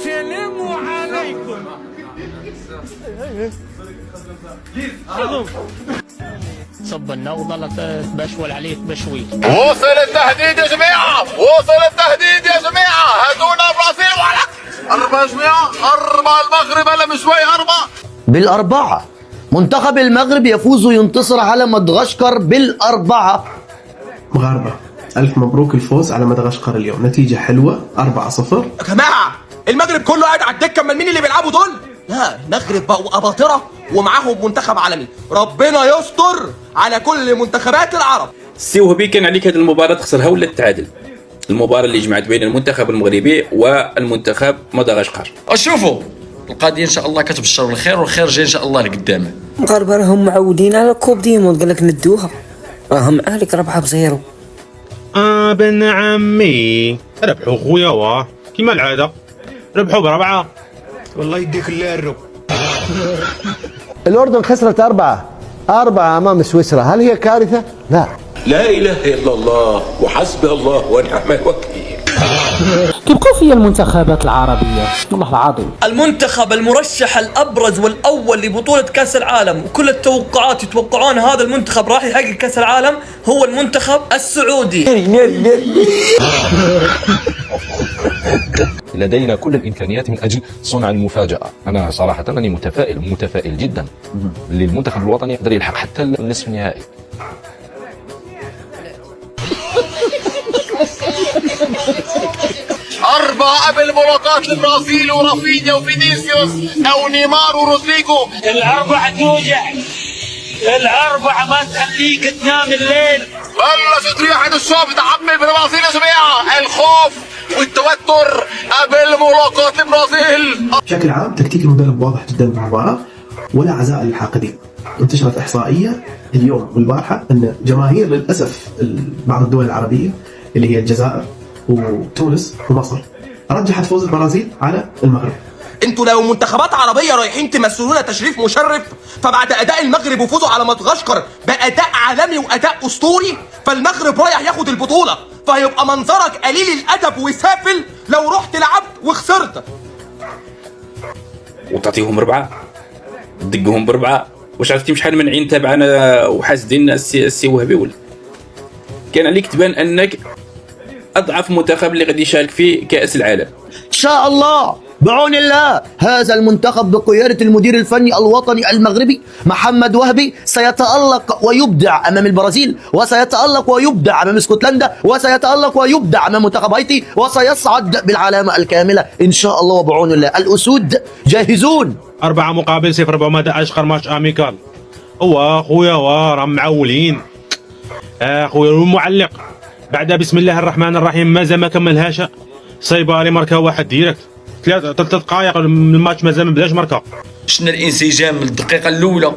السلام عليكم. صبنا وظلت تبشول عليه تبشويل. وصل التهديد يا جماعة، وصل التهديد يا جماعة، هدونا البرازيل وعلى 4 جماعة، 4 المغرب هلا من شوي 4 بالأربعة. منتخب المغرب يفوز وينتصر على مدغشقر بالأربعة. مغاربة ألف مبروك الفوز على مدغشقر اليوم، نتيجة حلوة 4-0. يا جماعة المغرب كله قاعد على الدكة، امال مين اللي بيلعبوا دول؟ لا المغرب بقوا أباطرة ومعاهم منتخب عالمي، ربنا يستر على كل منتخبات العرب. السي وهبي كان عليك هذه المباراة تخسرها ولا التعادل؟ المباراة اللي جمعت بين المنتخب المغربي والمنتخب مدغشقر. شوفوا القضية إن شاء الله كتبشر بالخير والخير جاي إن شاء الله لقدامه. المغاربة راهم معودين على كوب ديموند، قال لك ندوها راهم عليك 4-0. بن عمي ربحوا خويا، واه كيما العادة ربحوا ب4. والله يديك الله الرب. الأردن خسرت 4 أمام سويسرا، هل هي كارثة؟ لا. لا إله إلا الله وحسبي الله ونعم الوكيل. تبقوا في المنتخبات العربية والله العظيم. المنتخب المرشح الأبرز والأول لبطولة كأس العالم، وكل التوقعات يتوقعون هذا المنتخب راح يحقق كأس العالم، هو المنتخب السعودي. لدينا كل الإمكانيات من أجل صنع المفاجأة. أنا صراحة أنني متفائل جدا للمنتخب الوطني يقدر يلحق حتى النصف النهائي. 4 قبل ملاقاة البرازيل ورافينيا وفينيسيوس أو نيمار ورودريجو. 4 توجع، 4 ما تخليك تنام الليل. بلشت ريحة الشوب تعمل بالبرازيل يا جماعة، الخوف والتوتر قبل ملاقاة البرازيل. بشكل عام تكتيك المدرب واضح جدا في المباراة ولا عزاء للحاقدين. انتشرت إحصائية اليوم والبارحة أن جماهير للأسف بعض الدول العربية اللي هي الجزائر وتونس ومصر رجحت فوز البرازيل على المغرب. انتوا لو منتخبات عربية رايحين تمثلونا تشريف مشرف، فبعد أداء المغرب وفوزه على مدغشقر بأداء عالمي وأداء أسطوري، فالمغرب رايح ياخد البطولة، فهيبقى منظرك قليل الأدب وسافل لو رحت لعبت وخسرت. وتعطيهم 4 تدقهم ب4. واش عرفتي مش حال منعين تابعنا وحاسدين السي وهبي؟ ولا كان عليك تبان انك اضعف منتخب اللي غادي يشارك في كأس العالم. إن شاء الله بعون الله هذا المنتخب بقيادة المدير الفني الوطني المغربي محمد وهبي سيتألق ويبدع أمام البرازيل، وسيتألق ويبدع أمام اسكتلندا، وسيتألق ويبدع أمام منتخب هايتي، وسيصعد بالعلامة الكاملة إن شاء الله وبعون الله. الأسود جاهزون. 4-0 بمدغشقر ماتش اميكال. هو خويا راهم معولين. خويا المعلق بعد بسم الله الرحمن الرحيم مازال ما كملهاش، صيبالي ماركا واحد ديريكت 3 دقائق من الماتش مازال ما بداش ماركا. شفنا الانسجام من الدقيقة الأولى،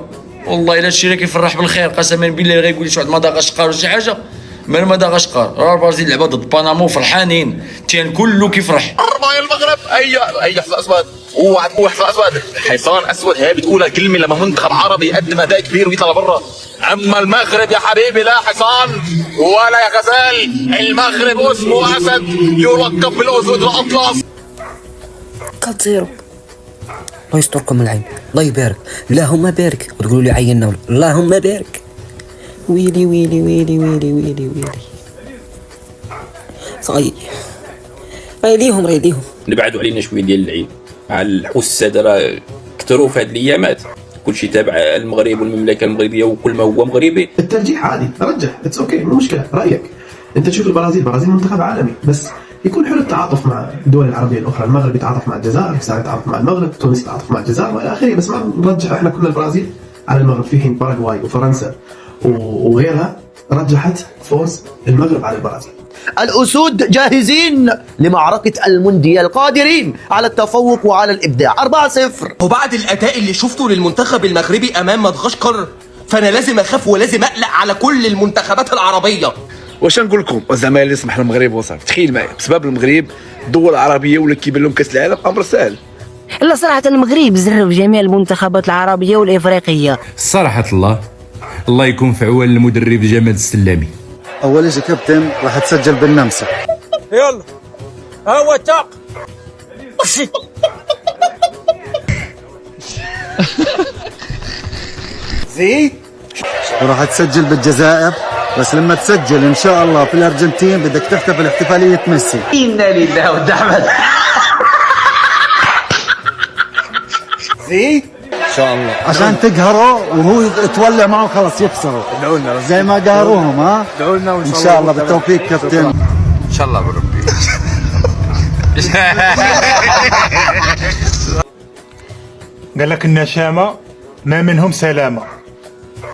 والله إلا الشيء كيفرح بالخير قسما بالله. غيقول لي شي واحد مدغشقر ولا شي حاجة، من مدغشقر راه البرازيل لعبة ضد بنما وفرحانين، تيان كله كيفرح. 4 يا المغرب. أي حصان أسود، اوعى تقول حصان أسود، حصان أسود هي بتقولها كلمة لما منتخب عربي يقدم أداء كبير ويطلع لبرا. أما المغرب يا حبيبي لا حصان ولا يا غزال، المغرب اسمه أسد يلقب بالأسود الأطلس. 4-0. الله يستركم العين، الله يبارك، اللهم بارك. وتقولوا لي عينا ولا اللهم بارك. ويلي ويلي ويلي ويلي ويلي ويلي. صاي ريليهم نبعدوا علينا شويه ديال العيد مع الحساد، راه كثروا في هذه الايامات. كل شيء تابع المغرب والمملكه المغربيه وكل ما هو مغربي. الترجيح عادي، رجح اتس اوكي، مو مشكله، رايك انت تشوف البرازيل منتخب عالمي، بس يكون حلو التعاطف مع الدول العربيه الاخرى. المغرب يتعاطف مع الجزائر، الجزائر يتعاطف مع المغرب، تونس يتعاطف مع الجزائر والى اخره، بس ما نرجح احنا كنا البرازيل على المغرب. في حين باراغواي وفرنسا وغيرها رجحت فوز المغرب على البرازيل. الأسود جاهزين لمعركة المونديال، قادرين على التفوق وعلى الإبداع. 4-0. وبعد الأداء اللي شفته للمنتخب المغربي أمام مدغشقر، فأنا لازم أخاف ولازم أقلق على كل المنتخبات العربية. واش نقول لكم زعما اللي سمح المغرب وصل، تخيل معايا بسبب المغرب الدول العربية ولا كيبان لهم كأس العالم أمر سهل. لا صراحة المغرب زرب جميع المنتخبات العربية والإفريقية. صراحة الله يكون في عوان المدرب جمال السلامي. أول شيء كابتن راح تسجل بالنمسا. يلا هو تاق زي وراح تسجل بالجزائر، بس لما تسجل ان شاء الله في الارجنتين بدك تحتفل احتفاليه ميسي. انا لله ود احمد. زي ان شاء الله عشان تقهره وهو يتولع معه خلاص يخسروا. ادعوا لنا زي ما قهروهم. ها ادعوا لنا ان شاء الله بالتوفيق كابتن. ان شاء الله بربي. قال لك النشامه ما منهم سلامه،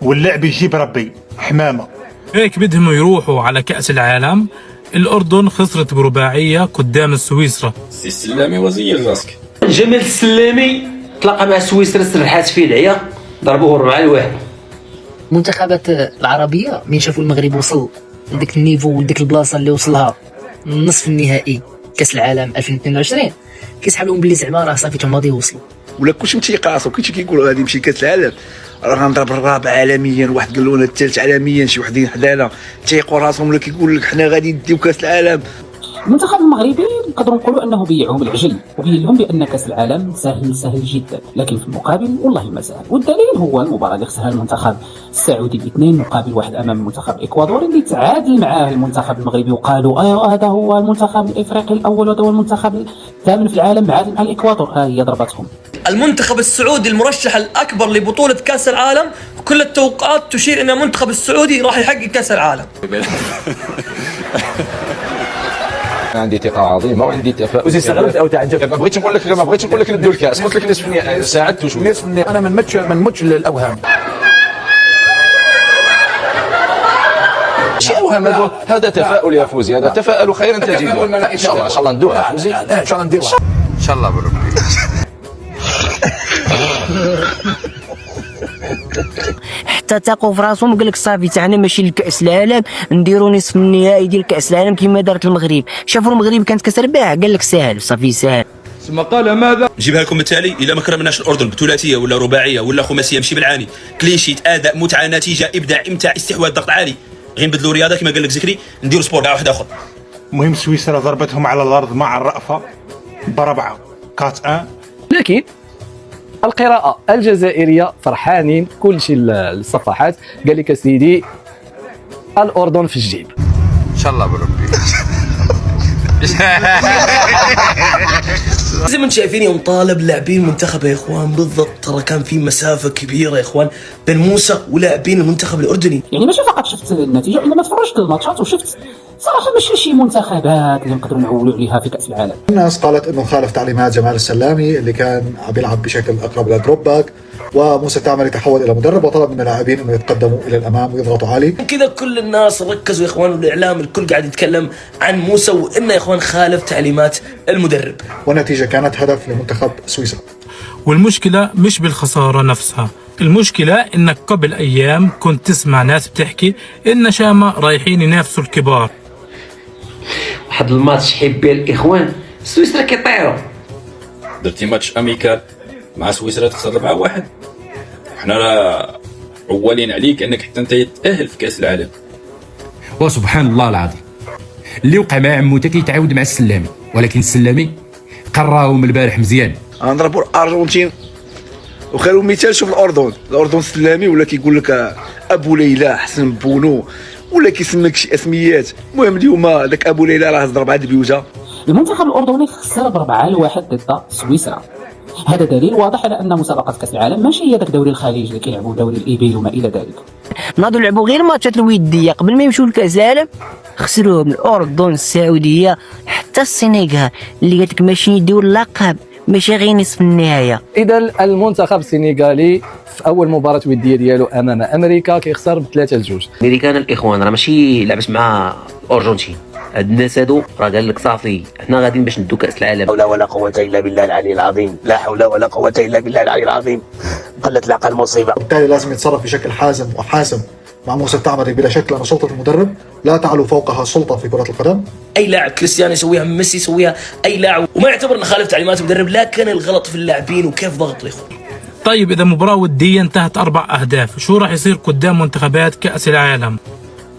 واللعب يجيب ربي حمامه. هيك بدهم يروحوا على كأس العالم. الأردن خسرت برباعية قدام سويسرا. السلامي وزير راسك. جمال السلامي تلاقى مع سويسرا سرحات فيه العيا ضربوه 4-1. المنتخبات العربيه من شافوا المغرب وصل لديك النيفو ولديك البلاصه اللي وصلها نصف النهائي كاس العالم 2022 كيسحب لهم بلي زعما راه صافي تما غادي يوصلوا. ولا كلشي متيق راسو، كلشي كيقولوا غادي يمشي كاس العالم راه غنضرب الرابع عالميا، واحد قال لنا الثالث عالميا، شي وحدين حدانا تيقوا راسهم ولا كيقول لك حنا غادي نديو كاس العالم. المنتخب المغربي نقدروا نقولوا انه بيعهم العجل وبين لهم بان كاس العالم سهل جدا، لكن في المقابل والله ما سهل. والدليل هو المباراه اللي خسرها المنتخب السعودي ب2 مقابل 1 امام المنتخب الاكوادوري اللي تعادل معاه المنتخب المغربي، وقالوا هذا هو المنتخب الافريقي الاول وهذا هو المنتخب الثامن في العالم معادل مع الاكوادور. ها هي ضربتهم. المنتخب السعودي المرشح الأكبر لبطولة كأس العالم، وكل التوقعات تشير أن المنتخب السعودي راح يحقق كأس العالم. عندي ثقه عظيمه وعندي تفاؤل. استغربت او تعجبت؟ ما بغيتش نقول لك ندير الكاس، قلت لك نصف ساعدت شويه. نصف انا ما نمتش للاوهام. شي اوهام هذا تفاؤل يا فوزي، هذا تفاؤل خيرا تجده. ان شاء الله ندوها فوزي، ان شاء الله نديرها ان شاء الله بربي. حتى تاقوا في راسهم قال لك صافي تاعنا ماشي لكاس العالم، نديروا نصف النهائي ديال كاس العالم كما دارت المغرب. شافوا المغرب كانت كتربح قال لك ساهل صافي ساهل. ثم قال ماذا؟ نجيبها لكم بالتالي. الا ما كرمناش الاردن بثلاثيه ولا رباعيه ولا خماسيه ماشي بالعاني، كلين شيت، اداء، متعه، نتيجه، ابداع، امتاع، استحواذ، ضغط عالي، غير نبدلوا رياضه كما قال لك زكري، نديروا سبور كاع واحد اخر. المهم سويسرا ضربتهم على الارض مع الرأفه بربعه 4-1. لكن القراءة الجزائرية فرحانين كلشي الصفحات قال لك سيدي الأردن في الجيب. ان شاء الله بربي. زي ما انتم شايفين يوم طالب لاعبين المنتخب يا اخوان بالضبط، ترى كان في مسافه كبيره يا اخوان بين موسى ولاعبين المنتخب الاردني. يعني ماشي فقط شفت النتيجه، انما تفرجت الماتشات وشفت صراحه ماشي شي منتخبات اللي نقدروا نعولوا عليها في كاس العالم. الناس قالت انه خالف تعليمات جمال السلامي اللي كان عم يلعب بشكل اقرب للدروب باك، وموسى تعمري تحول الى مدرب وطلب من اللاعبين انه يتقدموا الى الامام ويضغطوا عليه. كذا كل الناس ركزوا يا اخوان، والاعلام الكل قاعد يتكلم عن موسى وانه يا اخوان خالف تعليمات المدرب، والنتيجه كانت هدف لمنتخب سويسرا. والمشكلة مش بالخسارة نفسها، المشكلة انك قبل ايام كنت تسمع ناس بتحكي ان شامة رايحين ينافسوا الكبار. واحد الماتش حيب بيه الاخوان سويسرا كيطيروا. درتي ماتش اميكال مع سويسرا تخسر 4-1. احنا راه عوالين عليك انك حتى انت تتاهل في كاس العالم. وسبحان الله العظيم اللي وقع مع عموته كيتعاود مع السلامي، ولكن السلامي قراهم البارح مزيان. غنضربوا الارجنتين وخير مثال شوف الاردن السلامي ولا كيقول لك ابو ليلى حسن بونو ولا كيسميك شي اسميات. المهم اليوم داك ابو ليلى راه ضرب عاد بيوجا. المنتخب الاردني خسر ب4-1 ضد سويسرا. هذا دليل واضح على ان مسابقه كاس العالم ماشي هي داك دوري الخليج اللي كيلعبوا دوري الايبيل وما الى ذلك. ناضوا لعبوا غير ماتشات الوديه قبل ما يمشيو لكاس العالم، خسروهم الاردن، السعوديه، حتى السنغال اللي قالت لك ماشي يديو اللقب، ماشي غير نصف النهايه. اذا المنتخب السنغالي في اول مباراه وديه ديالو امام امريكا كيخسر ب3-2. امريكان الاخوان راه ماشي لعبت مع الارجنتين، هاد الناس هادو راه قال لك صافي حنا غاديين باش ندو كاس العالم. لا حول ولا قوه الا بالله العلي العظيم، لا حول ولا قوه الا بالله العلي العظيم، قلت العقل مصيبه. بالتالي لازم يتصرف بشكل حازم وحاسم مع موسى التعمري بلا شك، لأن سلطة المدرب لا تعلو فوقها سلطة في كرة القدم. اي لاعب كريستيانو يسويها، ميسي يسويها، اي لاعب، وما يعتبر انه خالف تعليمات المدرب، لكن الغلط في اللاعبين وكيف ضغط الاخوان. طيب اذا مباراة ودية انتهت 4 اهداف، شو راح يصير قدام منتخبات كاس العالم؟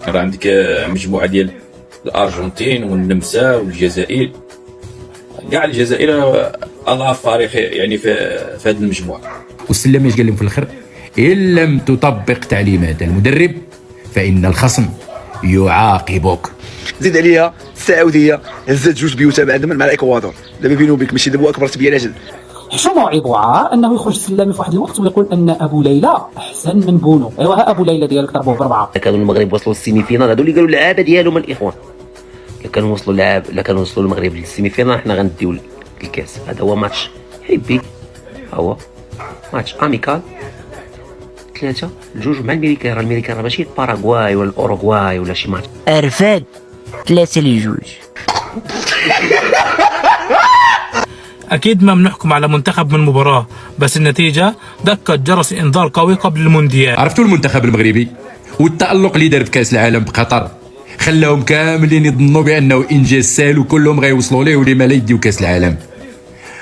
راه عندك مجموعه ديال الارجنتين والنمسا والجزائر، كاع الجزائر اضعف فريق يعني في هذه المجموعه. والسلام اش قال لهم في الاخر؟ ان لم تطبق تعليمات المدرب فان الخصم يعاقبك. زيد عليها السعوديه هزت جوج بيوتها بعد مع الاكوادور، دابا بيني وبينك ماشي دابا اكبر تبيه لاجل. حشومه وعيبوعه انه يخرج السلامي في واحد الوقت ويقول ان ابو ليلى احسن من بونو. ايوا ها ابو ليلى ديالك ضربوه ب4. كانوا المغرب وصلوا للسيمي فينال، هذو اللي قالوا اللعابه ديالهم الاخوان. كانوا وصلوا المغرب للسيمي فينال، حنا غنديو الكاس. هذا هو ماتش حبي، هو ماتش اميكال 3-2 مع الميريكان. الميريكان ماشي باراغواي ولا الاوروغواي ولا شي ماتش. ارفاد 3-2. أكيد ما بنحكم على منتخب من مباراة، بس النتيجة دقت جرس إنذار قوي قبل المونديال. عرفتوا المنتخب المغربي والتألق اللي دار في كأس العالم بقطر خلاهم كاملين يظنوا بأنه إنجاز سهل وكلهم غيوصلوا ليه ولما لا يديو كأس العالم.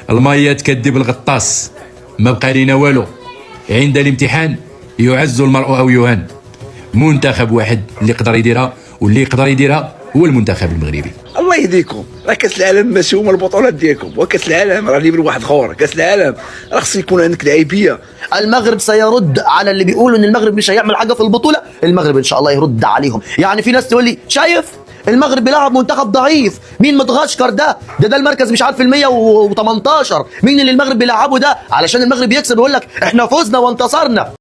الميات كدب الغطاس، ما بقى لينا والو. عند الامتحان يعز المرء أو يهان. منتخب واحد اللي يقدر يديرها، واللي يقدر يديرها هو المنتخب المغربي. الله يهديكم، راه كاس العالم ماشي هما البطولات ديالكم، وكاس العالم راه ليبر واحد اخر. كاس العالم راه خصو يكون عندك لعيبيه. المغرب سيرد على اللي بيقولوا ان المغرب مش هيعمل حاجه في البطوله. المغرب ان شاء الله يرد عليهم. يعني في ناس تقول لي شايف المغرب بيلعب منتخب ضعيف، مين مدغشقر ده المركز مش عارف 118، مين اللي المغرب بيلعبه ده علشان المغرب يكسب يقول لك احنا فزنا وانتصرنا.